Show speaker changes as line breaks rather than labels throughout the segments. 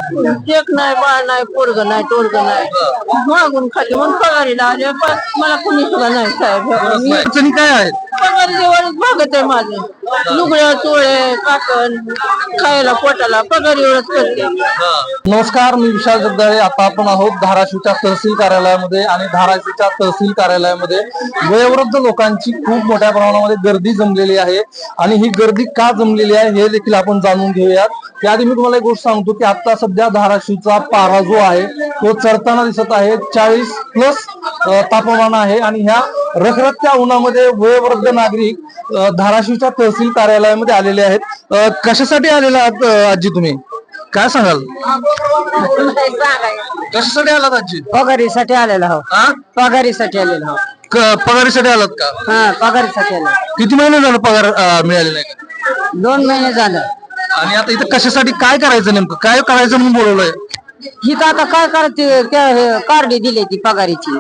एक नाही, बाळ नाही, पोरग नाही, टोरग नाही, मागून खाली म्हणून पगारीला आले. मला कोणी सुद्धा नाही साहेब.
अडचणी काय आहेत?
पगार एवढंच भागत आहे माझं. लुगड्या चोळे काकण खायला पोटाला पगार एवढंच करते.
नमस्कार, मी विशाल जगदाळे. आता आपण आहोत धाराशिवच्या तहसील कार्यालयामध्ये आणि धाराशिवच्या तहसील कार्यालयामध्ये वयोवृद्ध लोकांची खूप मोठ्या प्रमाणामध्ये गर्दी जमलेली आहे आणि ही गर्दी का जमलेली आहे हे देखील आपण जाणून घेऊयात. त्याआधी मी तुम्हाला एक गोष्ट सांगतो की आता सध्या धाराशिवचा पारा जो आहे तो चढताना दिसत आहे. 40+ तापमान आहे आणि ह्या रखरखत्या उन्हामध्ये वयोवृद्ध नागरिक धाराशिवच्या तहसील कार्यालयामध्ये आलेले आहेत. कशासाठी आलेला आहात आजी, तुम्ही काय सांगाल? कशासाठी आलात आजी?
पगारीसाठी आलेला हो. पगारीसाठी आलेला हो.
पगारीसाठी आलात का?
हा, पगारीसाठी आलेला.
किती महिने झालं पगार मिळालेला आहे?
2 महिने झालं.
आणि आता इथं कशासाठी काय करायचं, नेमकं काय करायचं म्हणून बोलवलंय?
हिथं आता काय करते, कार्ड दिली ती पगारीची,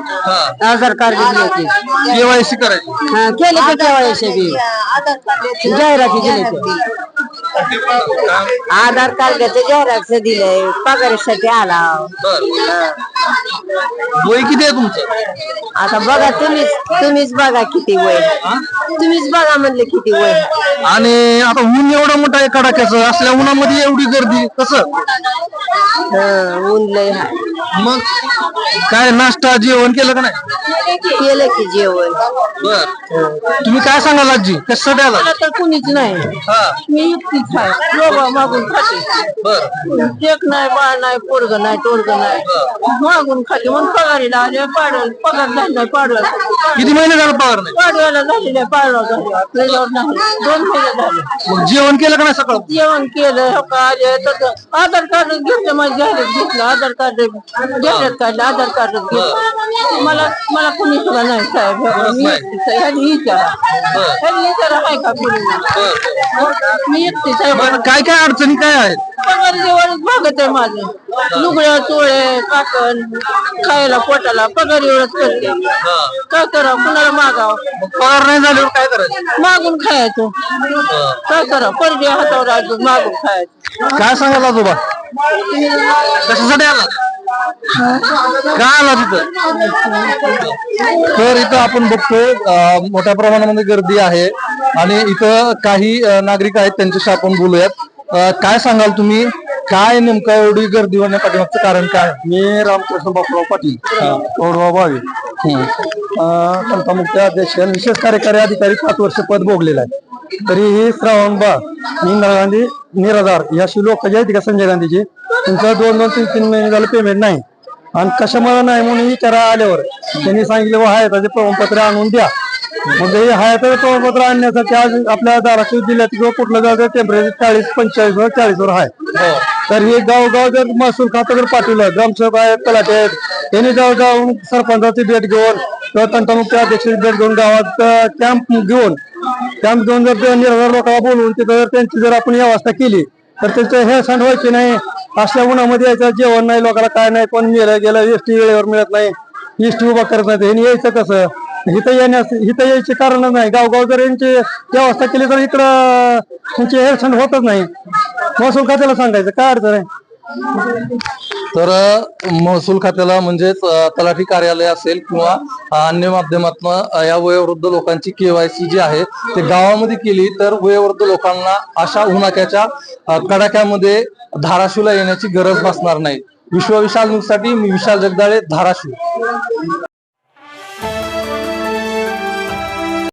आधार कार्ड दिली ती,
केवायसी करायची.
केले ते केवायसी बी, जाहिराती दिली ते, आधार कार्डाचे जाहिरात दिले. पगारीसाठी आला.
वय किती आहे तुमचं?
आता बघा तुम्हीच बघा किती वय, तुम्हीच बघा म्हणले किती वय.
आणि आता ऊन एवढं मोठं आहे कडाक्याचं, असल्या उन्हामध्ये एवढी गर्दी कसं?
ऊन लय हाय.
मग काय नाश्ता जेवण केलं का नाही?
केलं की जेवण.
बर, तुम्ही काय सांगाल आजी, कशासाठी आला?
मला तर कुणीच नाही, मी एकटीच आहे. लोक मागून खाते.
बर,
एक नाही, बाळ नाही, पोरग नाही, टोरग नाही, मागून खाली म्हणून पगारीला आले. पगार झाला नाही. पाडवा
किती महिने झालं पगार नाही?
पाडव्याला झालेला, पाडवा झाला, त्याच्यावर नाही. 2 महिने झाले.
मग जेवण केलं का नाही सकाळ?
जेवण केलं. हो का, आले तर आधार कार्ड घेतलं, माझ्या जाहिरात घेतलं, आधार कार्ड जाहिरात काढलं, आधार कार्ड घेतलं. मला कोणी सुद्धा नाही साहेब. मी एकटीच आहे. ह्यानी विचारा आहे का कोणी? मी एकटीच आहे.
काय काय अडचणी काय आहेत?
पगार एवढंच भागत आहे माझं. लुगड्या चोळे काकण खायला पोटाला पगार एवढंच करते. काय करावं, कुणाला मागावं?
पगार नाही झाल्यावर काय करायचं?
मागून खायचं. काय करावं, परडे हातावर अजून मागून खायचं.
काय सांगाल आजोबा, कशासाठी आला? का आला तिथं? तर इथं आपण बघतोय मोठ्या प्रमाणामध्ये गर्दी आहे आणि इथं काही नागरिक आहेत, त्यांच्याशी आपण बोलूयात. काय सांगाल तुम्ही, काय नेमकं एवढी गर्दी होण्या पाठीमागचं कारण काय?
मी रामकृष्ण बापूराव पाटील, कौडवा बावी, तंटामुक्त अध्यक्ष, विशेष कार्यकारी अधिकारी 5 वर्ष पद भोगलेलं आहे. तरीही श्रावणबा, इंदिरा गांधी निराधार याशी लोक जे आहेत का संजय गांधीचे, त्यांचं 2-3 महिने झालं पेमेंट नाही. आणि कशामुळे नाही म्हणून विचारा आल्यावर त्यांनी सांगितलं हयाताचे प्रमाणपत्र आणून द्या. मग हे हयाताचे प्रमाणपत्र आणण्यासाठी आज आपल्या धाराशिव जिल्ह्यात किंवा कुठलं गाव जर टेम्परेचर 40-45 40 आहे, तर हे गावगाव जर महसूल खातं जर पाठवलं, ग्रामसेवक आहेत, तलाठी आहेत, त्यांनी जाऊन सरपंचाची भेट घेऊन किंवा तंटामुक्त अध्यक्षाची भेट घेऊन गावात कॅम्प घेऊन जर निराधार लोकांना बोलवून तिथं जर त्यांची जर आपण व्यवस्था केली तर त्यांचं हे संड व्हायचे नाही. असल्या उन्हामध्ये यायचं, जेवण नाही, लोकांना काय नाही, कोण मेलं गेलं, एसटी वेळेवर मिळत नाही, एसटी उभा करत नाही, हे यायचं कसं? इथं यायचे कारणच नाही. गावगाव जर यांची व्यवस्था केली तर इकडं तुमचे हेरसंड होतच नाही. महसूल खात्याला सांगायचं काय अडचण आहे?
तर महसूल खात्याला म्हणजेच तलाठी कार्यालय असेल किंवा अन्य माध्यमातून या वयोवृद्ध लोकांची केवायसी जी आहे ते गावामध्ये केली तर वयोवृद्ध लोकांना अशा उन्हाळ्याच्या कडाक्यामध्ये धाराशिवला येण्याची गरज भासणार नाही. विश्व विशाल न्यूज साठी मी विशाल जगदाळे, धाराशिव.